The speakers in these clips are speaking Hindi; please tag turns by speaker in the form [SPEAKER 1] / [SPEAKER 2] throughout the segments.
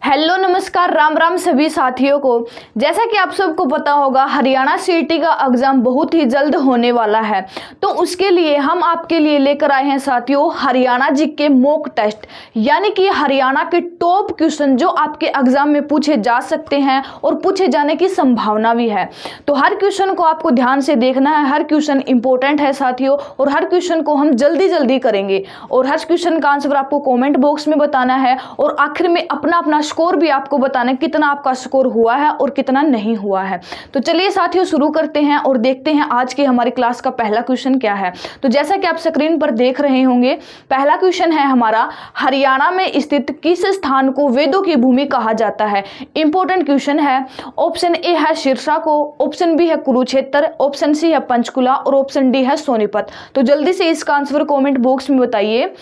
[SPEAKER 1] हेलो नमस्कार, राम राम सभी साथियों को। जैसा कि आप सबको पता होगा, हरियाणा सीईटी का एग्जाम बहुत ही जल्द होने वाला है। तो उसके लिए हम आपके लिए लेकर आए हैं साथियों हरियाणा जीके मॉक टेस्ट, यानी कि हरियाणा के टॉप क्वेश्चन जो आपके एग्जाम में पूछे जा सकते हैं और पूछे जाने की संभावना भी है। तो हर क्वेश्चन को आपको ध्यान से देखना है। हर क्वेश्चन इंपॉर्टेंट है साथियों, और हर क्वेश्चन को हम जल्दी जल्दी करेंगे और हर क्वेश्चन का आंसर आपको कॉमेंट बॉक्स में बताना है और आखिर में अपना अपना स्कोर भी आपको बताना है, कितना आपका स्कोर हुआ है और कितना नहीं हुआ है। तो चलिए साथियों शुरू करते हैं और देखते हैं आज की हमारी क्लास का पहला क्वेश्चन क्या है। तो जैसा कि आप स्क्रीन पर देख रहे होंगे, पहला क्वेश्चन है हमारा, हरियाणा में स्थित किस स्थान को वेदों की भूमि कहा जाता है। इंपॉर्टेंट क्वेश्चन है। ऑप्शन ए है सिरसा को, ऑप्शन बी है कुरुक्षेत्र, ऑप्शन सी है पंचकुला और ऑप्शन डी है सोनीपत। तो जल्दी से इसका आंसर कमेंट बॉक्स में बताइए।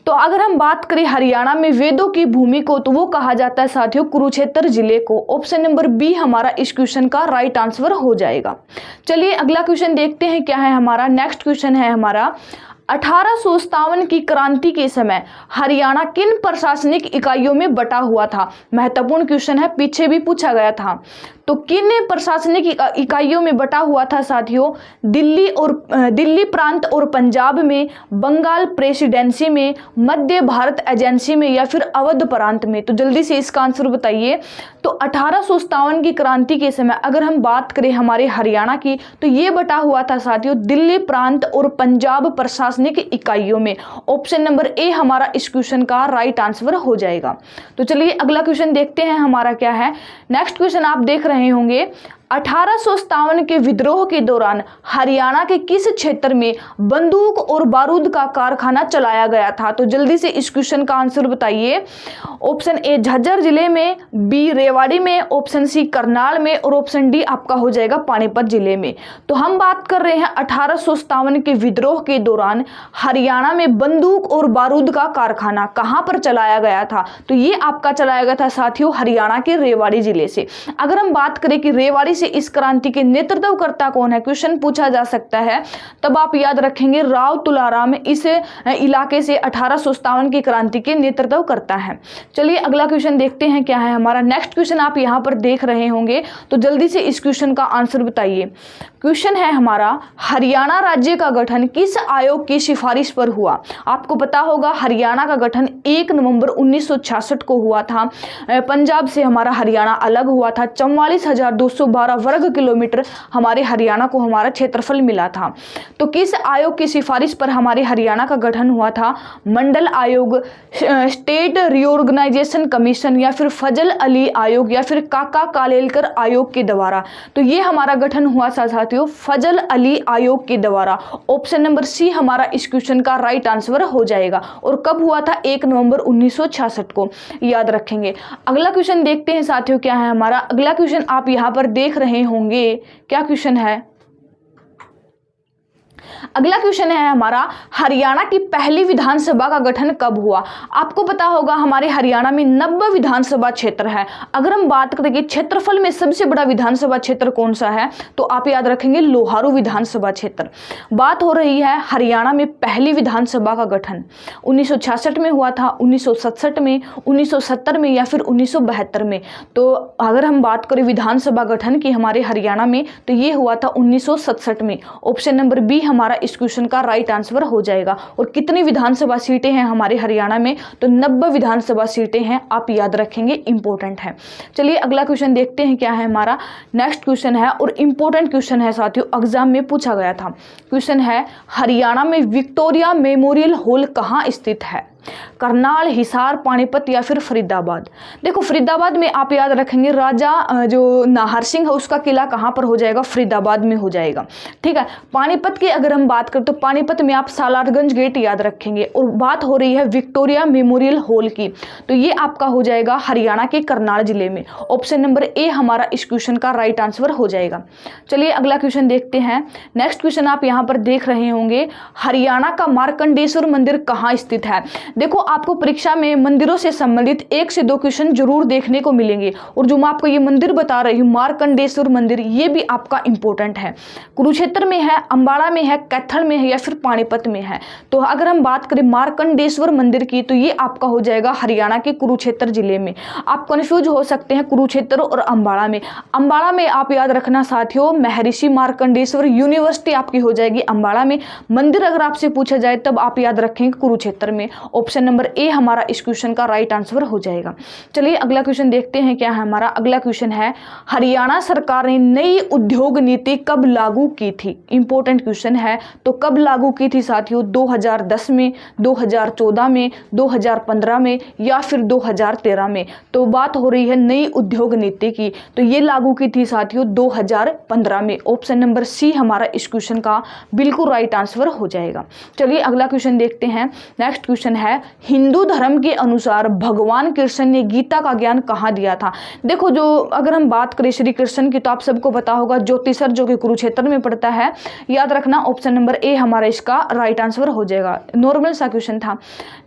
[SPEAKER 1] तो अगर हम बात करें हरियाणा में वेदों की भूमि को, तो वो कहा जाता है साथियों कुरुक्षेत्र जिले को। ऑप्शन नंबर बी हमारा इस क्वेश्चन का राइट आंसर हो जाएगा। चलिए अगला क्वेश्चन देखते हैं क्या है हमारा। नेक्स्ट क्वेश्चन है हमारा, 1857 की क्रांति के समय हरियाणा किन प्रशासनिक इकाइयों में बटा हुआ था। महत्वपूर्ण क्वेश्चन है, पीछे भी पूछा गया था। तो किन प्रशासनिक इकाइयों में बटा हुआ था साथियों। दिल्ली प्रांत और पंजाब में, बंगाल प्रेसिडेंसी में, मध्य भारत एजेंसी में या फिर अवध प्रांत में। तो जल्दी से इसका आंसर बताइए। तो 1857 की क्रांति के समय अगर हम बात करें हमारे हरियाणा की, तो ये बटा हुआ था साथियों दिल्ली प्रांत और पंजाब प्रशासनिक इकाइयों में। ऑप्शन नंबर ए हमारा इस क्वेश्चन का राइट आंसर हो जाएगा। तो चलिए अगला क्वेश्चन देखते हैं हमारा क्या है। नेक्स्ट क्वेश्चन आप देख रहे होंगे, 1857 के विद्रोह के दौरान हरियाणा के किस क्षेत्र में बंदूक और बारूद का कारखाना चलाया गया था। तो जल्दी से इस क्वेश्चन का आंसर बताइए। ऑप्शन ए झज्जर जिले में, बी रेवाड़ी में, ऑप्शन सी करनाल में और ऑप्शन डी आपका हो जाएगा पानीपत जिले में। तो हम बात कर रहे हैं 1857 के विद्रोह के दौरान हरियाणा में बंदूक और बारूद का कारखाना कहां पर चलाया गया था। तो ये आपका चलाया गया था साथियों हरियाणा के रेवाड़ी जिले से। अगर हम बात करें कि रेवाड़ी इस क्रांति के नेतृत्वकर्ता कौन है, क्वेश्चन पूछा जा सकता है, तब आप याद रखेंगे राव तुलाराम इस इलाके से 1857 की क्रांति के नेतृत्व करता है। चलिए अगला क्वेश्चन देखते हैं क्या है हमारा। नेक्स्ट क्वेश्चन आप यहां पर देख रहे होंगे, तो जल्दी से इस क्वेश्चन का आंसर बताइए। क्वेश्चन है हमारा, हरियाणा राज्य का गठन किस आयोग की सिफारिश पर हुआ। आपको पता होगा हरियाणा का गठन 1 नवंबर 1966 को हुआ था। पंजाब से हमारा हरियाणा अलग हुआ था। 44,212 वर्ग किलोमीटर हमारे हरियाणा को हमारा क्षेत्रफल मिला था। तो किस आयोग की सिफारिश पर हमारे हरियाणा का गठन हुआ था। मंडल आयोग, स्टेट रिओर्गेनाइजेशन कमीशन या फिर फजल अली आयोग या फिर काका कालेलकर आयोग के द्वारा। तो ये हमारा गठन हुआ था साथियों फजल अली आयोग के द्वारा। ऑप्शन नंबर सी हमारा इस क्वेश्चन का राइट आंसर हो जाएगा। और कब हुआ था, 1 नवंबर 1966 को, याद रखेंगे। अगला क्वेश्चन देखते हैं साथियों क्या है हमारा। अगला क्वेश्चन आप यहां पर देख रहे होंगे, क्या क्वेश्चन है। अगला क्वेश्चन है हमारा, हरियाणा की पहली विधानसभा का गठन कब हुआ। आपको पता होगा हमारे हरियाणा में 90 विधानसभा क्षेत्र है। अगर हम बात करें कि क्षेत्रफल में सबसे बड़ा विधानसभा क्षेत्र कौन सा है, तो आप याद रखेंगे लोहारू विधानसभा क्षेत्र। बात हो रही है हरियाणा में पहली विधानसभा का गठन 1966 में हुआ था, 1967 में, 1970 में या फिर 1972 में। तो अगर हम बात करें विधानसभा गठन की हमारे हरियाणा में, तो ये हुआ था 1967 में। ऑप्शन नंबर बी हमारा इस क्वेश्चन का राइट आंसर हो जाएगा। और कितनी विधानसभा सीटें हैं हमारे हरियाणा में, तो 90 विधानसभा सीटें हैं, आप याद रखेंगे, इंपॉर्टेंट है। चलिए अगला क्वेश्चन देखते हैं क्या है हमारा। नेक्स्ट क्वेश्चन है और इंपॉर्टेंट क्वेश्चन है साथियों, एग्जाम में पूछा गया था। क्वेश्चन है, हरियाणा में विक्टोरिया मेमोरियल हॉल कहां स्थित है। करनाल, हिसार, पानीपत या फिर फरीदाबाद। देखो फरीदाबाद में आप याद रखेंगे राजा जो नाहर सिंह है उसका किला कहां पर हो जाएगा, फरीदाबाद में हो जाएगा। ठीक है। पानीपत की अगर हम बात करें तो पानीपत में आप सालारगंज गेट याद रखेंगे। और बात हो रही है विक्टोरिया मेमोरियल हॉल की, तो ये आपका हो जाएगा हरियाणा के करनाल जिले में। ऑप्शन नंबर ए हमारा इस क्वेश्चन का राइट आंसर हो जाएगा। चलिए अगला क्वेश्चन देखते हैं। नेक्स्ट क्वेश्चन आप यहां पर देख रहे होंगे, हरियाणा का मार्कंडेश्वर मंदिर कहां स्थित है। देखो आपको परीक्षा में मंदिरों से संबंधित 1 से 2 क्वेश्चन जरूर देखने को मिलेंगे। और जो मैं आपको ये मंदिर बता रही हूँ मार्कंडेश्वर मंदिर, ये भी आपका इंपॉर्टेंट है। कुरुक्षेत्र में है, अंबाड़ा में है, कैथल में है या फिर पानीपत में है। तो अगर हम बात करें मार्कंडेश्वर मंदिर की तो ये आपका हो जाएगा हरियाणा के कुरुक्षेत्र जिले में। आप कंफ्यूज हो सकते हैं कुरुक्षेत्र और अंबाड़ा में। अंबाड़ा में आप याद रखना साथियों, महर्षि मार्कंडेश्वर यूनिवर्सिटी आपकी हो जाएगी अंबाड़ा में। मंदिर अगर आपसे पूछा जाए तब आप याद रखेंगे कुरुक्षेत्र में। ऑप्शन नंबर ए हमारा इस क्वेश्चन का राइट आंसर हो जाएगा। चलिए अगला क्वेश्चन देखते हैं क्या है हमारा। अगला क्वेश्चन है, हरियाणा सरकार ने नई उद्योग नीति कब लागू की थी? इंपॉर्टेंट क्वेश्चन है। तो कब लागू की थी साथियों? 2010 में, 2014 में, 2015 में या फिर 2013 में। तो बात हो रही है नई उद्योग नीति की, तो ये लागू की थी साथियों 2015 में। ऑप्शन नंबर सी हमारा इस क्वेश्चन का बिल्कुल राइट आंसर हो जाएगा। चलिए अगला क्वेश्चन देखते हैं। नेक्स्ट क्वेश्चन है, हिंदू धर्म के अनुसार भगवान कृष्ण ने गीता का ज्ञान कहाँ दिया था? देखो जो अगर हम बात करें श्री कृष्ण की तो आप सबको पता होगा ज्योतिषर जो कि कुरुक्षेत्र में पड़ता है। याद रखना ऑप्शन नंबर ए हमारा इसका राइट आंसर हो जाएगा। नॉर्मल सा क्वेश्चन था।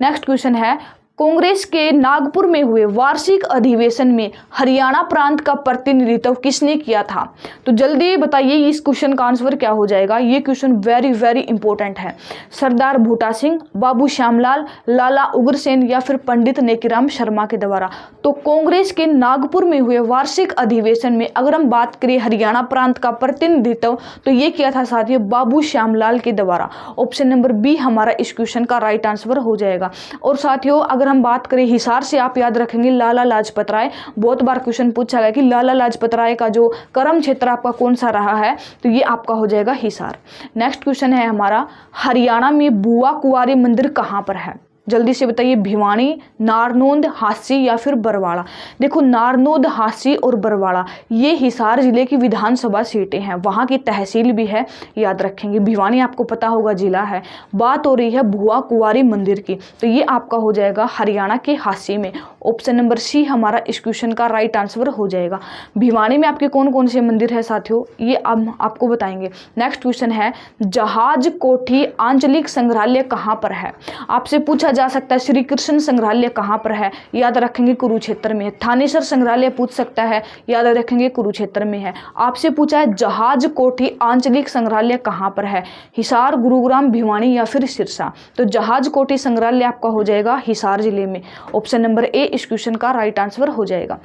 [SPEAKER 1] नेक्स्ट क्वेश्चन है, कांग्रेस के नागपुर में हुए वार्षिक अधिवेशन में हरियाणा प्रांत का प्रतिनिधित्व किसने किया था? तो जल्दी बताइए इस क्वेश्चन का आंसर क्या हो जाएगा। ये क्वेश्चन वेरी वेरी इंपॉर्टेंट है। सरदार बूटा सिंह, बाबू श्यामलाल, लाला उग्रसेन या फिर पंडित नेकीराम शर्मा के द्वारा। तो कांग्रेस के नागपुर में हुए वार्षिक अधिवेशन में अगर हम बात करें हरियाणा प्रांत का प्रतिनिधित्व तो ये किया था साथियों बाबू श्यामलाल के द्वारा। ऑप्शन नंबर बी हमारा इस क्वेश्चन का राइट आंसर हो जाएगा। और साथियों अगर हम बात करें हिसार से, आप याद रखेंगे लाला लाजपत राय। बहुत बार क्वेश्चन पूछा गया कि लाला लाजपत राय का जो कर्म क्षेत्र आपका कौन सा रहा है, तो ये आपका हो जाएगा हिसार। नेक्स्ट क्वेश्चन है हमारा, हरियाणा में बुआ कुंवारी मंदिर कहाँ पर है? जल्दी से बताइए, भिवानी, नारनौंद, हांसी या फिर बरवाड़ा। देखो नारनौंद, हांसी और बरवाड़ा ये हिसार जिले की विधानसभा सीटें हैं, वहाँ की तहसील भी है, याद रखेंगे। भिवानी आपको पता होगा जिला है। बात हो रही है बुआ कुंवारी मंदिर की, तो ये आपका हो जाएगा हरियाणा के हांसी में। ऑप्शन नंबर सी हमारा इस क्वेश्चन का राइट आंसर हो जाएगा। भिवानी में आपके कौन कौन से मंदिर है साथियों, ये अब आपको बताएंगे। नेक्स्ट क्वेश्चन है, जहाज कोठी आंचलिक संग्रहालय कहाँ पर है? आपसे पूछा जा सकता है श्री कृष्ण संग्रहालय कहाँ पर है, याद रखेंगे कुरुक्षेत्र में है। थानेसर संग्रहालय पूछ सकता है, याद रखेंगे कुरुक्षेत्र में है। आपसे पूछा है जहाज कोठी आंचलिक संग्रहालय कहाँ पर है, हिसार, गुरुग्राम, भिवानी या फिर सिरसा। तो जहाज कोठी संग्रहालय आपका हो जाएगा हिसार जिले में। ऑप्शन नंबर ए इस क्वेश्चन का राइट आंसर हो जाएगा।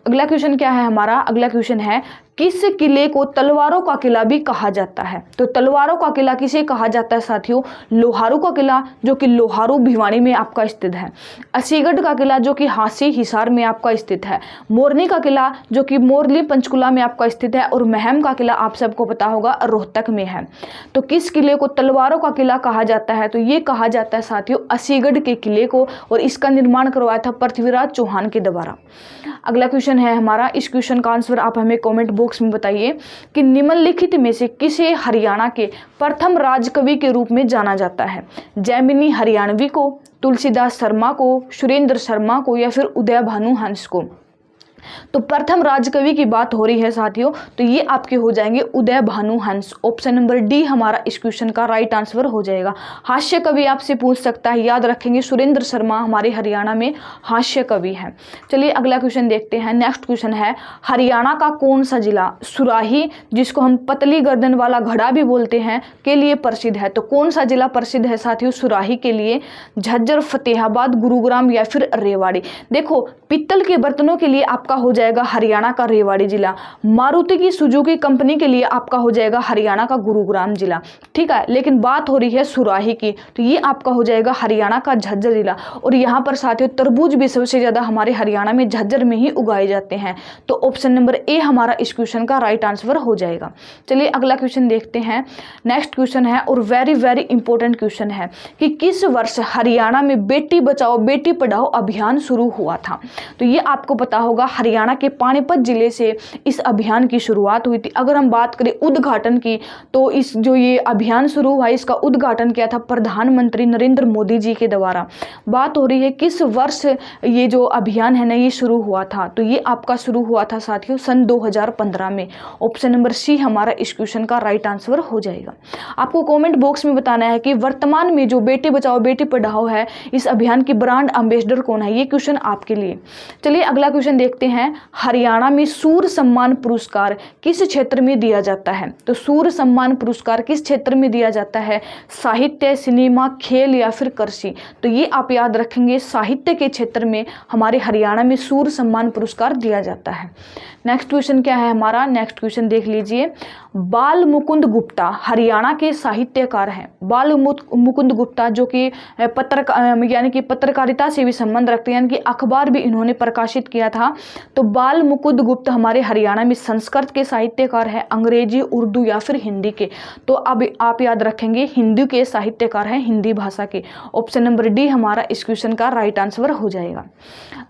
[SPEAKER 1] अगला क्वेश्चन क्या है हमारा? अगला क्वेश्चन है, किस किले को तलवारों का किला भी कहा जाता है? तो तलवारों का किला किसे कहा जाता है साथियों? लोहारू का किला जो कि लोहारू भिवानी में आपका स्थित है, असीगढ़ का किला जो कि हांसी हिसार में आपका स्थित है, मोरनी का किला जो कि मोरली पंचकुला में आपका स्थित है, और महम का किला आप सबको पता होगा रोहतक में है। तो किस किले को तलवारों का किला कहा जाता है? तो ये कहा जाता है साथियों असीगढ़ के किले को, और इसका निर्माण करवाया था पृथ्वीराज चौहान के द्वारा। अगला क्वेश्चन है हमारा, इस क्वेश्चन का आंसर आप हमें कमेंट बॉक्स में बताइए कि निम्नलिखित में से किसे हरियाणा के प्रथम राजकवि के रूप में जाना जाता है? जैमिनी हरियाणवी को, तुलसीदास शर्मा को, सुरेंद्र शर्मा को या फिर उदय भानु हंस को? तो प्रथम राजकवि की बात हो रही है साथियों, तो ये आपके हो जाएंगे उदय भानु हंस। ऑप्शन नंबर डी हमारा इस क्वेश्चन का राइट आंसर हो जाएगा। हास्य कवि आपसे पूछ सकता है, याद रखेंगे सुरेंद्र शर्मा हमारे हरियाणा में हास्य कवि है। चलिए अगला क्वेश्चन देखते हैं। नेक्स्ट क्वेश्चन है, हरियाणा का कौन सा जिला सुराही, जिसको हम पतली गर्दन वाला घड़ा भी बोलते हैं, के लिए प्रसिद्ध है? तो कौन सा जिला प्रसिद्ध है साथियों सुराही के लिए? झज्जर, फतेहाबाद, गुरुग्राम या फिर रेवाड़ी? देखो पित्तल के बर्तनों के लिए आपका हो जाएगा हरियाणा का रेवाड़ी जिला। मारुति की सुजुकी कंपनी के लिए आपका हो जाएगा हरियाणा का गुरुग्राम जिला। ठीक है, लेकिन बात हो रही है सुराही की, तो ये आपका हो जाएगा हरियाणा का झज्जर जिला। और यहाँ पर साथियों तरबूज भी सबसे ज्यादा हमारे हरियाणा में झज्जर में ही उगाए जाते हैं। तो ऑप्शन नंबर ए हमारा इस क्वेश्चन का राइट आंसर हो जाएगा। चलिए अगला क्वेश्चन देखते हैं। नेक्स्ट क्वेश्चन है और वेरी वेरी इंपॉर्टेंट क्वेश्चन है कि किस वर्ष हरियाणा में बेटी बचाओ बेटी पढ़ाओ अभियान शुरू हुआ था? तो ये आपको पता होगा हरियाणा के पानीपत जिले से इस अभियान की शुरुआत हुई थी। अगर हम बात करें उद्घाटन की, तो इस जो ये अभियान शुरू हुआ, इसका उद्घाटन किया था प्रधानमंत्री नरेंद्र मोदी जी के द्वारा। बात हो रही है किस वर्ष ये जो अभियान है ना ये शुरू हुआ था, तो ये आपका शुरू हुआ था साथियों सन 2015 में। ऑप्शन नंबर सी हमारा इस क्वेश्चन का राइट आंसर हो जाएगा। आपको कमेंट बॉक्स में बताना है कि वर्तमान में जो बेटी बचाओ बेटी पढ़ाओ है, इस अभियान की ब्रांड एम्बेसडर कौन है। ये क्वेश्चन आपके लिए। चलिए अगला क्वेश्चन देखते हैं। हरियाणा में सूर्य सम्मान पुरस्कार किस क्षेत्र में दिया जाता है। तो सूर्य सम्मान पुरस्कार किस क्षेत्र में दिया जाता है, साहित्य, सिनेमा, खेल या फिर कृषि। तो ये आप याद रखेंगे, साहित्य के क्षेत्र में हमारे हरियाणा में सूर्य सम्मान पुरस्कार दिया जाता है। नेक्स्ट क्वेश्चन क्या है हमारा, नेक्स्ट क्वेश्चन देख लीजिए। बाल मुकुंद गुप्ता हरियाणा के साहित्यकार हैं। बाल मुकुंद गुप्ता जो कि यानी कि पत्रकारिता से भी संबंध रखते हैं, यानी कि अखबार भी इन्होंने प्रकाशित किया था। तो बाल मुकुंद गुप्ता हमारे हरियाणा में संस्कृत के साहित्यकार हैं, अंग्रेजी, उर्दू या फिर हिंदी के। तो अब आप याद रखेंगे हिंदी के साहित्यकार हैं, हिंदी भाषा के। ऑप्शन नंबर डी हमारा इस क्वेश्चन का राइट आंसर हो जाएगा।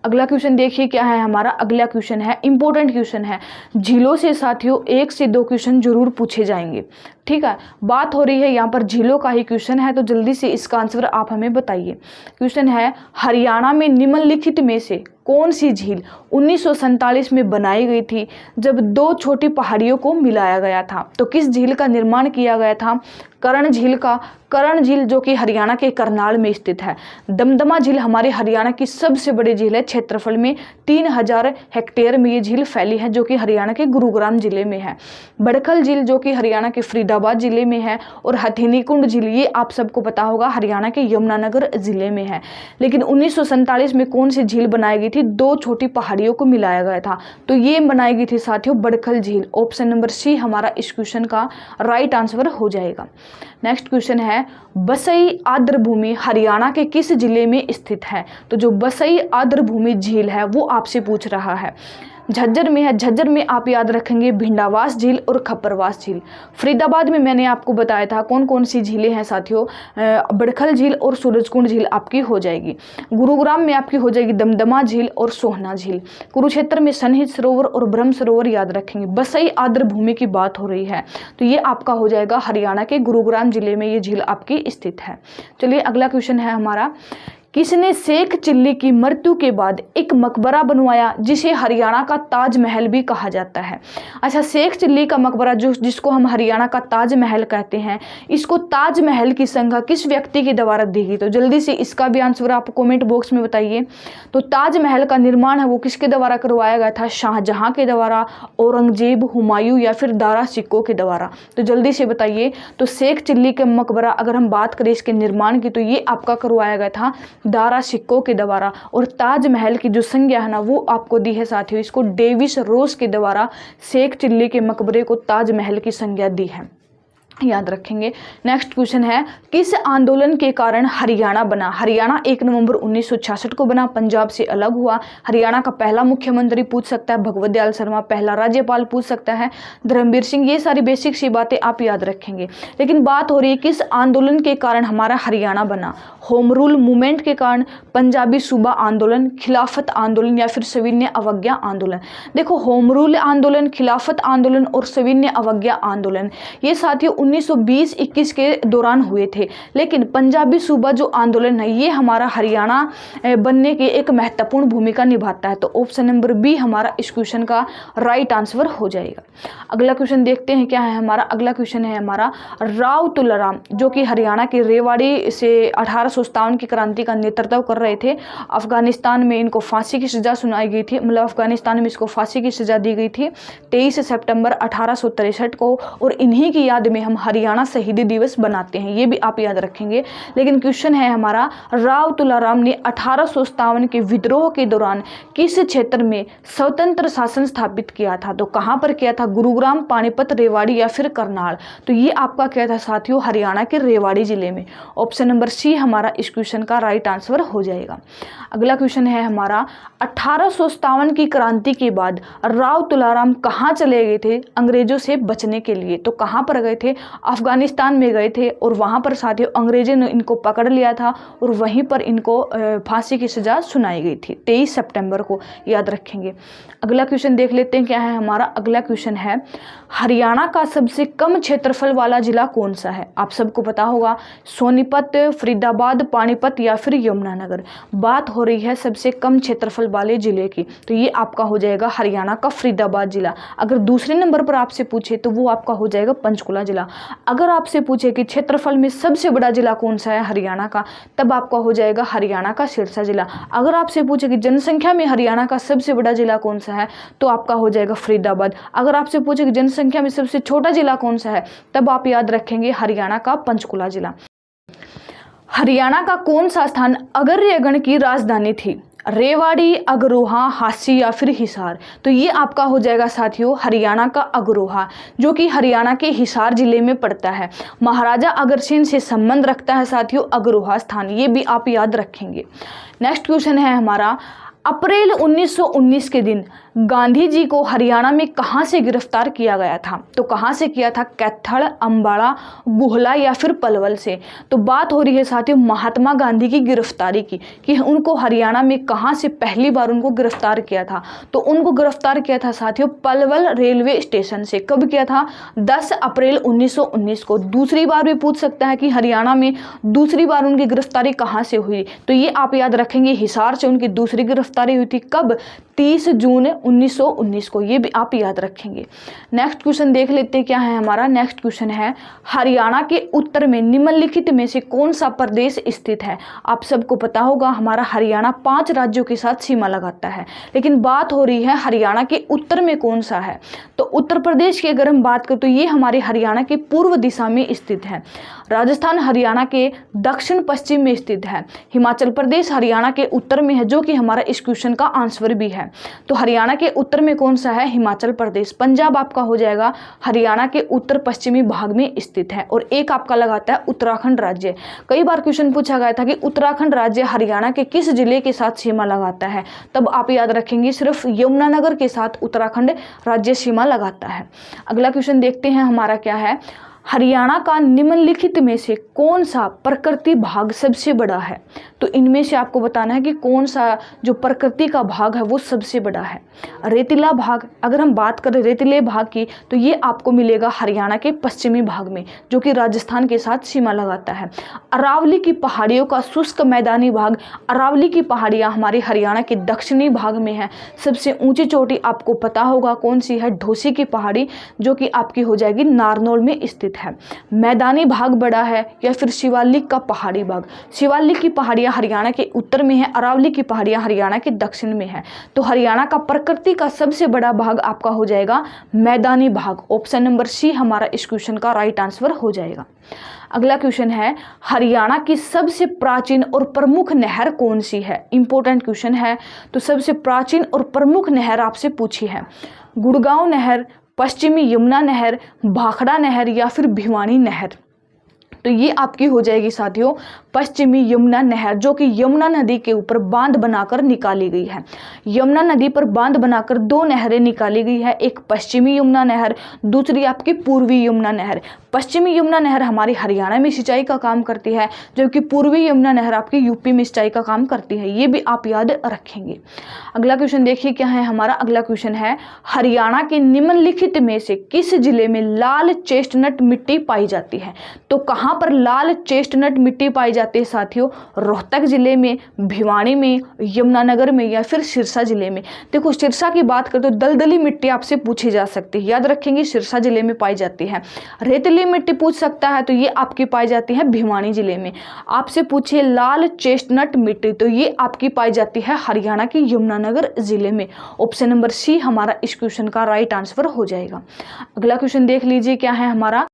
[SPEAKER 1] अगला क्वेश्चन देखिए क्या है हमारा। अगला क्वेश्चन है इंपॉर्टेंट क्वेश्चन है। झीलों से साथियों 1 से 2 क्वेश्चन जरूर पूछे जाएंगे, ठीक है। बात हो रही है यहाँ पर झीलों का ही क्वेश्चन है, तो जल्दी से इसका आंसर आप हमें बताइए। क्वेश्चन है हरियाणा में निम्नलिखित में से कौन सी झील 1947 में बनाई गई थी जब 2 छोटी पहाड़ियों को मिलाया गया था। तो किस झील का निर्माण किया गया था। कर्ण झील का। कर्ण झील जो कि हरियाणा के करनाल में स्थित है। दमदमा झील हमारे हरियाणा की सबसे बड़ी झील है, क्षेत्रफल में 3000 हेक्टेयर में ये झील फैली है, जो कि हरियाणा के गुरुग्राम जिले में है। बड़खल झील जो कि हरियाणा के फरीदाबाद जिले में है। और हथेनी कुंड झील ये आप सबको पता होगा हरियाणा के यमुनानगर जिले में है। लेकिन 1947 में कौन सी झील बनाई गई थी, 2 छोटी पहाड़ियों को मिलाया गया था, तो ये बनाई गई थी साथियों बड़खल झील। ऑप्शन नंबर सी हमारा इस क्वेश्चन का राइट आंसर हो जाएगा। नेक्स्ट क्वेश्चन है बसई आर्द्रभूमि हरियाणा के किस जिले में स्थित है। तो जो बसई आर्द्रभूमि झील है वो आपसे पूछ रहा है। झज्जर में है। झज्जर में आप याद रखेंगे भिंडावास झील और खप्परवास झील। फरीदाबाद में मैंने आपको बताया था कौन कौन सी झीलें हैं साथियों, बड़खल झील और सूरजकुंड झील आपकी हो जाएगी। गुरुग्राम में आपकी हो जाएगी दमदमा झील और सोहना झील। कुरुक्षेत्र में सन्निहित सरोवर और ब्रह्म सरोवर याद रखेंगे। बसई आर्द्रभूमि की बात हो रही है, तो ये आपका हो जाएगा हरियाणा के गुरुग्राम जिले में ये झील आपकी स्थित है। चलिए अगला क्वेश्चन है हमारा। किसने शेख चिल्ली की मृत्यु के बाद एक मकबरा बनवाया जिसे हरियाणा का ताजमहल भी कहा जाता है। अच्छा, शेख चिल्ली का मकबरा जिसको हम हरियाणा का ताजमहल कहते हैं, इसको ताजमहल की संज्ञा किस व्यक्ति के द्वारा दी गई। तो जल्दी से इसका भी आंसर आप कमेंट बॉक्स में बताइए। तो ताजमहल का निर्माण है वो किसके द्वारा करवाया गया था, शाहजहां के द्वारा, औरंगजेब, हुमायूं या फिर दारा सिक्को के द्वारा। तो जल्दी से बताइए। तो शेख चिल्ली का मकबरा अगर हम बात करें इसके निर्माण की, तो ये आपका करवाया गया था दारा सिक्को के द्वारा। और ताजमहल की जो संज्ञा है ना वो आपको दी है साथियों, इसको डेविस रोज के द्वारा शेख चिल्ली के मकबरे को ताजमहल की संज्ञा दी है, याद रखेंगे। नेक्स्ट क्वेश्चन है किस आंदोलन के कारण हरियाणा बना। हरियाणा 1 नवंबर 1966 को बना, पंजाब से अलग हुआ। हरियाणा का पहला मुख्यमंत्री पूछ सकता है भगवत दयाल शर्मा, पहला राज्यपाल पूछ सकता है धर्मवीर सिंह। ये सारी बेसिक सी बातें आप याद रखेंगे। लेकिन बात हो रही है किस आंदोलन के कारण हमारा हरियाणा बना। होम रूल मूवमेंट के कारण, पंजाबी सूबा आंदोलन, खिलाफत आंदोलन या फिर सविनय अवज्ञा आंदोलन। देखो होम रूल आंदोलन, खिलाफत आंदोलन और सविनय अवज्ञा आंदोलन ये साथियों 1920-21 के दौरान हुए थे। लेकिन पंजाबी सूबा जो आंदोलन है ये हमारा हरियाणा बनने की एक महत्वपूर्ण भूमिका निभाता है। तो ऑप्शन नंबर बी हमारा इस क्वेश्चन का राइट आंसर हो जाएगा। अगला क्वेश्चन देखते हैं क्या है हमारा। अगला क्वेश्चन है हमारा राव तुलाराम जो कि हरियाणा के रेवाड़ी से 1857 की क्रांति का नेतृत्व कर रहे थे। अफगानिस्तान में इनको फांसी की सजा सुनाई गई थी, मतलब अफगानिस्तान में इसको फांसी की सजा दी गई थी 23 सितंबर 1863 को। और इन्हीं की याद में हम हरियाणा शहीदी दिवस बनाते हैं, ये भी आप याद रखेंगे। लेकिन क्वेश्चन है हमारा राव तुलाराम ने 1857 के विद्रोह के दौरान किस क्षेत्र में स्वतंत्र शासन स्थापित किया था। तो कहां पर किया था, गुरुग्राम, पानीपत, रेवाड़ी या फिर करनाल। तो ये आपका क्या था साथियों, हरियाणा के रेवाड़ी जिले में। ऑप्शन नंबर सी हमारा हमारा इस क्वेश्चन का राइट आंसर हो जाएगा। अगला क्वेश्चन है हमारा 1857 की क्रांति के बाद राव तुलाराम कहाँ चले गए थे अंग्रेजों से बचने के लिए? तो कहाँ पर गए थे? अफगानिस्तान में गए थे और वहाँ पर साथियों अंग्रेजों ने इनको पकड़ लिया था और वहीं पर इनको फांसी की सज़ा सुनाई गई थी 23 सितंबर को, याद रखेंगे। अगला क्वेश्चन देख लेते हैं क्या है हमारा। अगला क्वेश्चन है हरियाणा का सबसे कम क्षेत्रफल वाला जिला कौन सा है? आप सबको पता होगा सोनीपत, फरीदाबाद, पानीपत या फिर यमुनानगर। बात हो रही है सबसे कम क्षेत्रफल वाले जिले की, तो ये आपका हो जाएगा हरियाणा का फरीदाबाद जिला। अगर दूसरे नंबर पर आपसे पूछे तो वो आपका हो जाएगा पंचकुला जिला। अगर आपसे पूछे कि क्षेत्रफल में सबसे बड़ा जिला कौन सा है हरियाणा का, तब आपका हो जाएगा हरियाणा का सिरसा जिला। अगर आपसे पूछे कि जनसंख्या में हरियाणा का सबसे बड़ा जिला कौन सा है, तो आपका हो जाएगा फरीदाबाद। अगर आपसे पूछे कि जनसंख्या में सबसे छोटा जिला कौन सा है, तब आप याद रखेंगे हरियाणा का पंचकुला जिला। हरियाणा का कौन सा स्थान अगर्यगण की राजधानी थी? रेवाड़ी, अगरोहा, हांसी या फिर हिसार? तो ये आपका हो जाएगा साथियों हरियाणा का अगरोहा, जो कि हरियाणा के हिसार जिले में पड़ता है। महाराजा अग्रसेन से संबंध रखता है साथियों अगरोहा स्थान, ये भी आप याद रखेंगे। नेक्स्ट क्वेश्चन है हमारा अप्रैल 1919 के दिन गांधी जी को हरियाणा में कहां से गिरफ्तार किया गया था? तो कहां से किया था? कैथल, अंबाला, गुहला या फिर पलवल से? तो बात हो रही है साथियों महात्मा गांधी की गिरफ्तारी की, कि उनको हरियाणा में कहां से पहली बार उनको गिरफ्तार किया था। तो उनको गिरफ्तार किया था साथियों पलवल रेलवे स्टेशन से। कब किया था? 10 अप्रैल 1919 को। दूसरी बार भी पूछ सकता है कि हरियाणा में दूसरी बार उनकी गिरफ्तारी कहां से हुई, तो ये आप याद रखेंगे हिसार से उनकी दूसरी गिरफ्तारी हुई थी। कब? 30 जून 1919 को, ये भी आप याद रखेंगे। नेक्स्ट क्वेश्चन देख लेते हैं क्या है हमारा। नेक्स्ट क्वेश्चन है हरियाणा के उत्तर में निम्नलिखित में से कौन सा प्रदेश स्थित है? आप सबको पता होगा हमारा हरियाणा 5 राज्यों के साथ सीमा लगाता है, लेकिन बात हो रही है हरियाणा के उत्तर में कौन सा है। तो उत्तर प्रदेश की अगर हम बात करें तो ये हमारे हरियाणा के पूर्व दिशा में स्थित है। राजस्थान हरियाणा के दक्षिण पश्चिम में स्थित है। हिमाचल प्रदेश हरियाणा के उत्तर में है, जो कि हमारा इस क्वेश्चन का आंसर भी है। तो हरियाणा के उत्तर में कौन सा है? हिमाचल प्रदेश। पंजाब आपका हो जाएगा हरियाणा के उत्तर पश्चिमी भाग में स्थित है। और एक आपका लगाता है उत्तराखंड राज्य। कई बार क्वेश्चन पूछा गया था कि उत्तराखंड राज्य हरियाणा के किस जिले के साथ सीमा लगाता है, तब आप याद रखेंगे सिर्फ यमुनानगर के साथ उत्तराखंड राज्य सीमा लगाता है। अगला क्वेश्चन देखते हैं हमारा क्या है। हरियाणा का निम्नलिखित में से कौन सा प्रकृति भाग सबसे बड़ा है? तो इनमें से आपको बताना है कि कौन सा जो प्रकृति का भाग है वो सबसे बड़ा है। रेतीला भाग, अगर हम बात करें रेतीले भाग की, तो ये आपको मिलेगा हरियाणा के पश्चिमी भाग में, जो कि राजस्थान के साथ सीमा लगाता है। अरावली की पहाड़ियों का शुष्क मैदानी भाग, अरावली की पहाड़ियाँ हमारे हरियाणा के दक्षिणी भाग में है। सबसे ऊंची चोटी आपको पता होगा कौन सी है? ढोसी की पहाड़ी, जो कि आपकी हो जाएगी नारनौल में स्थित है। मैदानी भाग बड़ा है या फिर शिवालिक का पहाड़ी भाग? शिवालिक की पहाड़ियां हरियाणा के उत्तर में है, अरावली की पहाड़ियां हरियाणा के दक्षिण में है। तो हरियाणा का प्रकृति का सबसे बड़ा भाग आपका हो जाएगा मैदानी भाग। ऑप्शन नंबर सी हमारा इस क्वेश्चन का राइट आंसर हो जाएगा। अगला क्वेश्चन है हरियाणा की सबसे प्राचीन और प्रमुख नहर कौन सी है? इंपॉर्टेंट क्वेश्चन है। तो सबसे प्राचीन और प्रमुख नहर आपसे पूछी है। गुड़गांव नहर, पश्चिमी यमुना नहर, भाखड़ा नहर या फिर भिवानी नहर? तो ये आपकी हो जाएगी साथियों पश्चिमी यमुना नहर, जो कि यमुना नदी के ऊपर बांध बनाकर निकाली गई है। यमुना नदी पर बांध बनाकर 2 नहरें निकाली गई है, एक पश्चिमी यमुना नहर, दूसरी आपकी पूर्वी यमुना नहर। पश्चिमी यमुना नहर हमारी हरियाणा में सिंचाई का काम करती है, जबकि पूर्वी यमुना नहर आपकी यूपी में सिंचाई का काम करती है। ये भी आप याद रखेंगे। अगला क्वेश्चन देखिए क्या है हमारा। अगला क्वेश्चन है हरियाणा के निम्नलिखित में से किस जिले में लाल चेस्टनट मिट्टी पाई जाती है? तो कहाँ पर लाल चेस्टनट मिट्टी पाई जाती है साथियों? रोहतक जिले में, भिवानी में, यमुनानगर में या फिर सिरसा जिले में? देखो सिरसा की बात करें तो दलदली मिट्टी आपसे पूछी जा सकती है, याद रखेंगे सिरसा जिले में पाई जाती है। रेतीली मिट्टी पूछ सकता है, तो ये आपकी पाई जाती है भिवानी जिले में। आपसे पूछिए लाल चेस्टनट मिट्टी, तो ये आपकी पाई जाती है हरियाणा के यमुनानगर जिले में। ऑप्शन नंबर सी हमारा इस क्वेश्चन का राइट आंसर हो जाएगा। अगला क्वेश्चन देख लीजिए क्या है हमारा।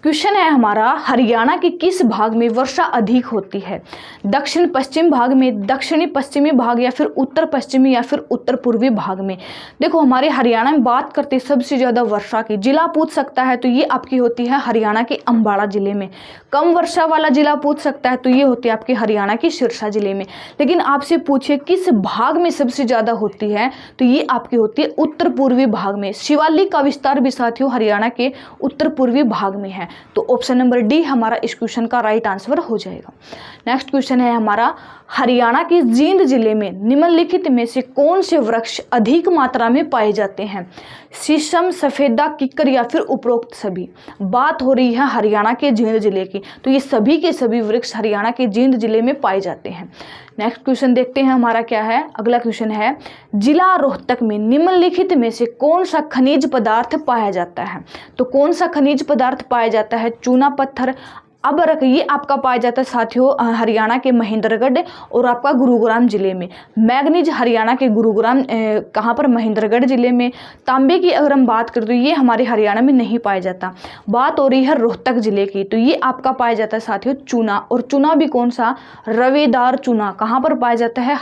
[SPEAKER 1] क्वेश्चन है हमारा, हरियाणा के किस भाग में वर्षा अधिक होती है? दक्षिण पश्चिम भाग में, दक्षिणी पश्चिमी भाग, या फिर उत्तर पश्चिमी, या फिर उत्तर पूर्वी भाग में? देखो हमारे हरियाणा में बात करते हैं सबसे ज़्यादा वर्षा की, जिला पूछ सकता है तो ये आपकी होती है हरियाणा के अम्बाड़ा जिले में। कम वर्षा वाला जिला पूछ सकता है तो ये होती है आपके हरियाणा के सिरसा जिले में। लेकिन आपसे पूछिए किस भाग में सबसे ज़्यादा होती है, तो ये आपकी होती है उत्तर पूर्वी भाग में। शिवालिक का विस्तार भी साथियों हरियाणा के उत्तर पूर्वी भाग में है। तो ऑप्शन नंबर डी हमारा इस क्वेश्चन का राइट आंसर हो जाएगा। नेक्स्ट क्वेश्चन है हमारा, हरियाणा के जींद जिले में निम्नलिखित में से कौन से वृक्ष अधिक मात्रा में पाए जाते हैं? शीशम, सफेदा, किक्कर, या फिर उपरोक्त सभी? बात हो रही है हरियाणा के जींद जिले की, तो ये सभी के सभी वृक्ष हरियाणा के जींद जिले में पाए जाते हैं। नेक्स्ट क्वेश्चन देखते हैं हमारा क्या है। अगला क्वेश्चन है, जिला रोहतक में निम्नलिखित में से कौन सा खनिज पदार्थ पाया जाता है? तो कौन सा खनिज पदार्थ पाया जाता है? चूना पत्थर, अबरक, ये आपका पाया जाता है साथियों हरियाणा के महेंद्रगढ़ और आपका गुरुग्राम जिले में। मैग्नीज हरियाणा के गुरुग्राम कहाँ पर? महेंद्रगढ़ जिले में। तांबे की अगर हम बात करें तो ये हमारे हरियाणा में नहीं पाया जाता। बात हो रही है रोहतक जिले की, तो ये आपका पाया जाता है साथियों चूना, और चूना भी कौन सा? रवेदार चूना। कहाँ पर पाया जाता है?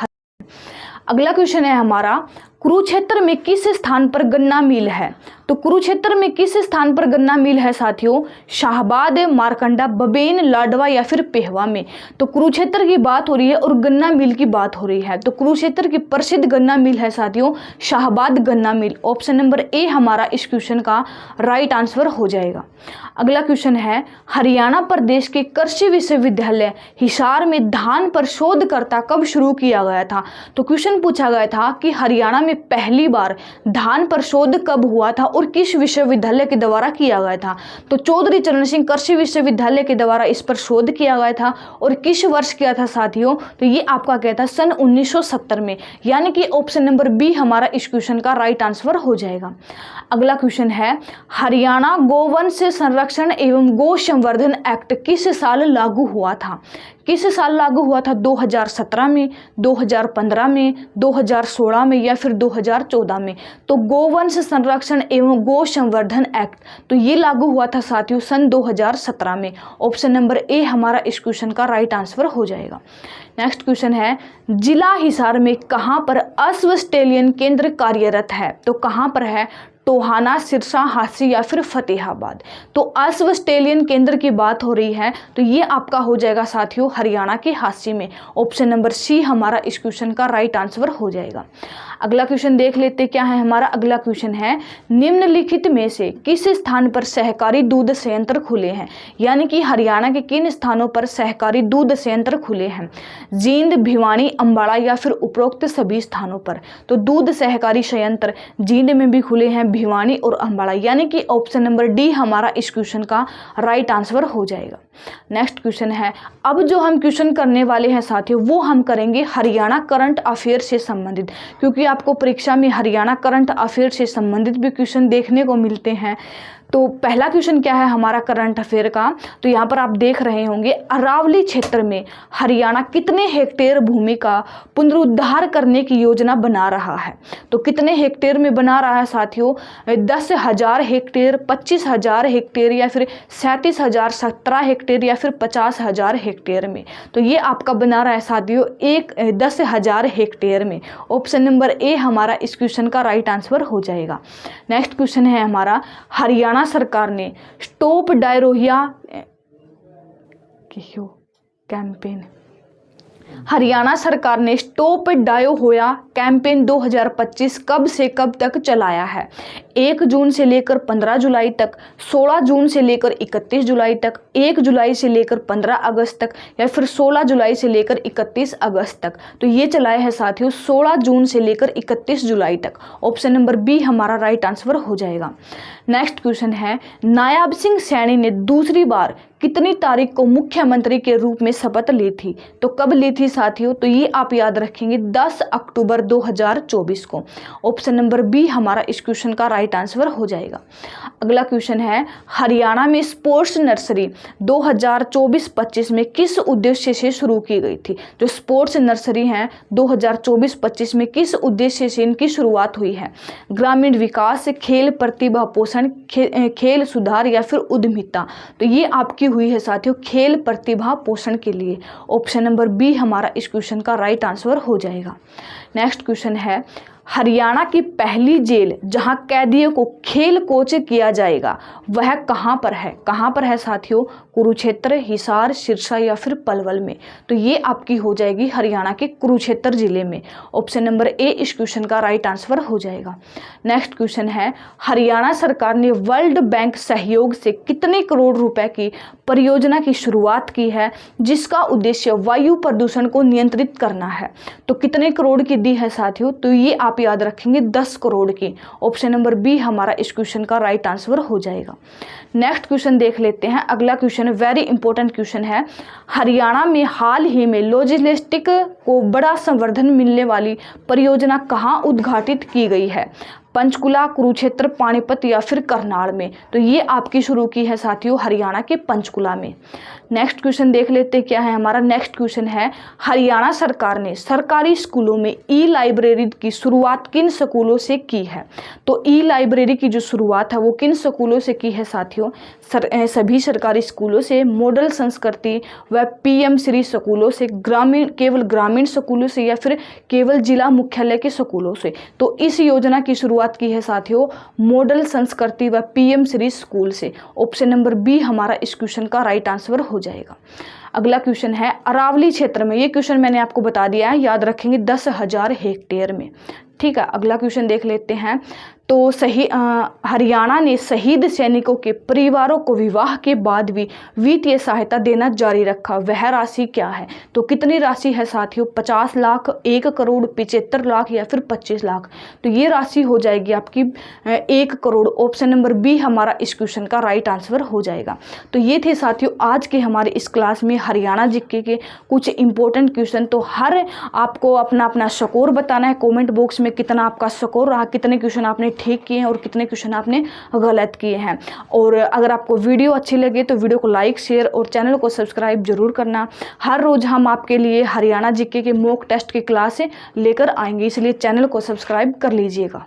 [SPEAKER 1] अगला क्वेश्चन है हमारा, कुरुक्षेत्र में किस स्थान पर गन्ना मिल है? तो कुरुक्षेत्र में किस स्थान पर गन्ना मिल है साथियों? शाहबाद, मारकंडा, बबेन, लाडवा, या फिर पेहवा में? तो कुरुक्षेत्र की बात हो रही है और गन्ना मिल की बात हो रही है, तो कुरुक्षेत्र की प्रसिद्ध गन्ना मिल है साथियों शाहबाद गन्ना मिल। ऑप्शन नंबर ए हमारा इस क्वेश्चन का राइट आंसर हो जाएगा। अगला क्वेश्चन है, हरियाणा प्रदेश के कृषि विश्वविद्यालय हिसार में धान पर शोधकर्ता कब शुरू किया गया था? तो क्वेश्चन पूछा गया था कि हरियाणा में पहली बार धान पर शोध कब हुआ था और किस विश्वविद्यालय के द्वारा किया गया था? तो चौधरी चरण सिंह कृषि विश्वविद्यालय के द्वारा इस पर शोध किया गया था। और किस वर्ष किया था साथियों? तो ये आपका क्या था? सन 1970 में। यानी कि ऑप्शन नंबर बी हमारा इस क्वेश्चन का राइट आंसर हो जाएगा। अगला क्वेश्चन है, हरियाणा गोवंश संरक्षण एवं गो संवर्धन एक्ट किस साल लागू हुआ था? किस साल लागू हुआ था? 2017 में, 2015 में, 2016 में, या फिर 2014 में? तो गोवंश संरक्षण एवं गो संवर्धन एक्ट तो ये लागू हुआ था साथियों सन 2017 में। ऑप्शन नंबर ए हमारा इस क्वेश्चन का राइट आंसर हो जाएगा। नेक्स्ट क्वेश्चन है, जिला हिसार में कहाँ पर अस्वस्थेलियन केंद्र कार्यरत है? तो कहाँ पर है? टोहाना, सिरसा, हांसी, या फिर फतेहाबाद? तो अस्वस्थेलियन केंद्र की बात हो रही है, तो ये आपका हो जाएगा साथियों हरियाणा के हांसी में। ऑप्शन नंबर सी हमारा इस क्वेश्चन का राइट आंसर हो जाएगा। अगला क्वेश्चन देख लेते क्या है हमारा। अगला क्वेश्चन है, निम्नलिखित में से किस स्थान पर सहकारी दूध संयंत्र खुले हैं? यानी कि हरियाणा के किन स्थानों पर सहकारी दूध संयंत्र खुले हैं? जींद, भिवानी, अम्बाड़ा, या फिर उपरोक्त सभी स्थानों पर? तो दूध सहकारी संयंत्र जींद में भी खुले हैं, भिवानी और अम्बाड़ा, यानी कि ऑप्शन नंबर डी हमारा इस क्वेश्चन का राइट आंसर हो जाएगा। नेक्स्ट क्वेश्चन है, अब जो हम क्वेश्चन करने वाले हैं साथियों वो हम करेंगे हरियाणा करंट अफेयर से संबंधित, क्योंकि आपको परीक्षा में हरियाणा करंट अफेयर से संबंधित भी क्वेश्चन देखने को मिलते हैं। तो पहला क्वेश्चन क्या है हमारा करंट अफेयर का? तो यहाँ पर आप देख रहे होंगे, अरावली क्षेत्र में हरियाणा कितने हेक्टेयर भूमि का पुनरुद्धार करने की योजना बना रहा है? तो कितने हेक्टेयर में बना रहा है साथियों? 10,000 हेक्टेयर, 25,000 हेक्टेयर, या फिर 37,000, 17 हेक्टेयर, या फिर 50,000 हेक्टेयर में? तो ये आपका बना रहा है साथियों 10,000 हेक्टेयर में। ऑप्शन नंबर ए हमारा इस क्वेश्चन का राइट आंसर हो जाएगा। नेक्स्ट क्वेश्चन है हमारा, हरियाणा सरकार ने स्टॉप डायरिया कैंपेन हरियाणा सरकार ने स्टॉप डायरिया कैंपेन 2025 कब से कब तक चलाया है? 1 जून से लेकर 15 जुलाई तक, 16 जून से लेकर 31 जुलाई तक, 1 जुलाई से लेकर 15 अगस्त तक, या फिर 16 जुलाई से लेकर 31 अगस्त तक? तो ये चलाया है साथियों 16 जून से लेकर 31 जुलाई तक। ऑप्शन नंबर बी हमारा राइट आंसर हो जाएगा। नेक्स्ट क्वेश्चन है, नायाब सिंह सैनी ने दूसरी बार कितनी तारीख को मुख्यमंत्री के रूप में शपथ ली थी? तो कब ली थी साथियों? तो ये आप याद रखेंगे 10 अक्टूबर 2024 को। ऑप्शन नंबर बी हमारा इस क्वेश्चन का राइट राइट आंसर हो जाएगा। अगला क्वेश्चन है, हरियाणा में स्पोर्ट्स नर्सरी 2024-25 में किस उद्देश्य से शुरू की गई थी? जो स्पोर्ट्स नर्सरी हैं 2024-25 में किस उद्देश्य से इनकी शुरुआत हुई है? ग्रामीण विकास, खेल प्रतिभा पोषण, खेल सुधार या फिर उद्यमिता? तो ये आपकी हुई है साथियों खेल प्रतिभा पोषण के लिए। ऑप्शन नंबर बी हमारा इस क्वेश्चन का राइट आंसर हो जाएगा। नेक्स्ट क्वेश्चन है, हरियाणा की पहली जेल जहां कैदियों को खेल कोच किया जाएगा वह कहां पर है? कहां पर है साथियों? कुरुक्षेत्र, हिसार, सिरसा या फिर पलवल में? तो ये आपकी हो जाएगी हरियाणा के कुरुक्षेत्र जिले में। ऑप्शन नंबर ए इस क्वेश्चन का राइट आंसर हो जाएगा। नेक्स्ट क्वेश्चन है, हरियाणा सरकार ने वर्ल्ड बैंक सहयोग से कितने करोड़ रुपए की परियोजना की शुरुआत की है जिसका उद्देश्य वायु प्रदूषण को नियंत्रित करना है? तो कितने करोड़ की दी है साथियों? तो ये आप याद रखेंगे 10 करोड़ की। ऑप्शन नंबर बी हमारा इस क्वेश्चन का राइट आंसर हो जाएगा। नेक्स्ट क्वेश्चन देख लेते हैं। अगला क्वेश्चन वेरी इंपॉर्टेंट क्वेश्चन है, हरियाणा में हाल ही में लॉजिस्टिक को बड़ा संवर्धन मिलने वाली परियोजना कहां उद्घाटित की गई है? पंचकुला, कुरुक्षेत्र, पानीपत या फिर करनाल में? तो ये आपकी शुरू की है साथियों हरियाणा के पंचकुला में। नेक्स्ट क्वेश्चन देख लेते क्या है हमारा। नेक्स्ट क्वेश्चन है, हरियाणा सरकार ने सरकारी स्कूलों में ई लाइब्रेरी की शुरुआत किन स्कूलों से की है? तो ई लाइब्रेरी की जो शुरुआत है वो किन स्कूलों से की है साथियों? सभी सरकारी स्कूलों से, मॉडल संस्कृति व पीएम श्री स्कूलों से, केवल ग्रामीण स्कूलों से या फिर केवल जिला मुख्यालय के स्कूलों से? तो इस योजना की शुरुआत की है साथियों मॉडल संस्कृति व पीएम श्री स्कूल से। ऑप्शन नंबर बी हमारा इस क्वेश्चन का राइट आंसर हो जाएगा। अगला क्वेश्चन है, अरावली क्षेत्र में, ये क्वेश्चन मैंने आपको बता दिया है, याद रखेंगे 10,000 हेक्टेयर में। ठीक है, अगला क्वेश्चन देख लेते हैं। तो हरियाणा ने शहीद सैनिकों के परिवारों को विवाह के बाद भी वित्तीय सहायता देना जारी रखा, वह राशि क्या है? तो कितनी राशि है साथियों? 50 लाख, 1 करोड़, 75 लाख या फिर 25 लाख? तो ये राशि हो जाएगी आपकी 1 करोड़। ऑप्शन नंबर बी हमारा इस क्वेश्चन का राइट आंसर हो जाएगा। तो ये थे साथियों आज के हमारे इस क्लास में हरियाणा जीके के कुछ इंपॉर्टेंट क्वेश्चन। तो हर आपको अपना अपना स्कोर बताना है कॉमेंट बॉक्स में, कितना आपका स्कोर रहा, कितने क्वेश्चन आपने ठीक किए हैं और कितने क्वेश्चन आपने गलत किए हैं। और अगर आपको वीडियो अच्छी लगे तो वीडियो को लाइक, शेयर और चैनल को सब्सक्राइब जरूर करना। हर रोज हम आपके लिए हरियाणा जीके के मॉक टेस्ट की क्लास लेकर आएंगे, इसलिए चैनल को सब्सक्राइब कर लीजिएगा।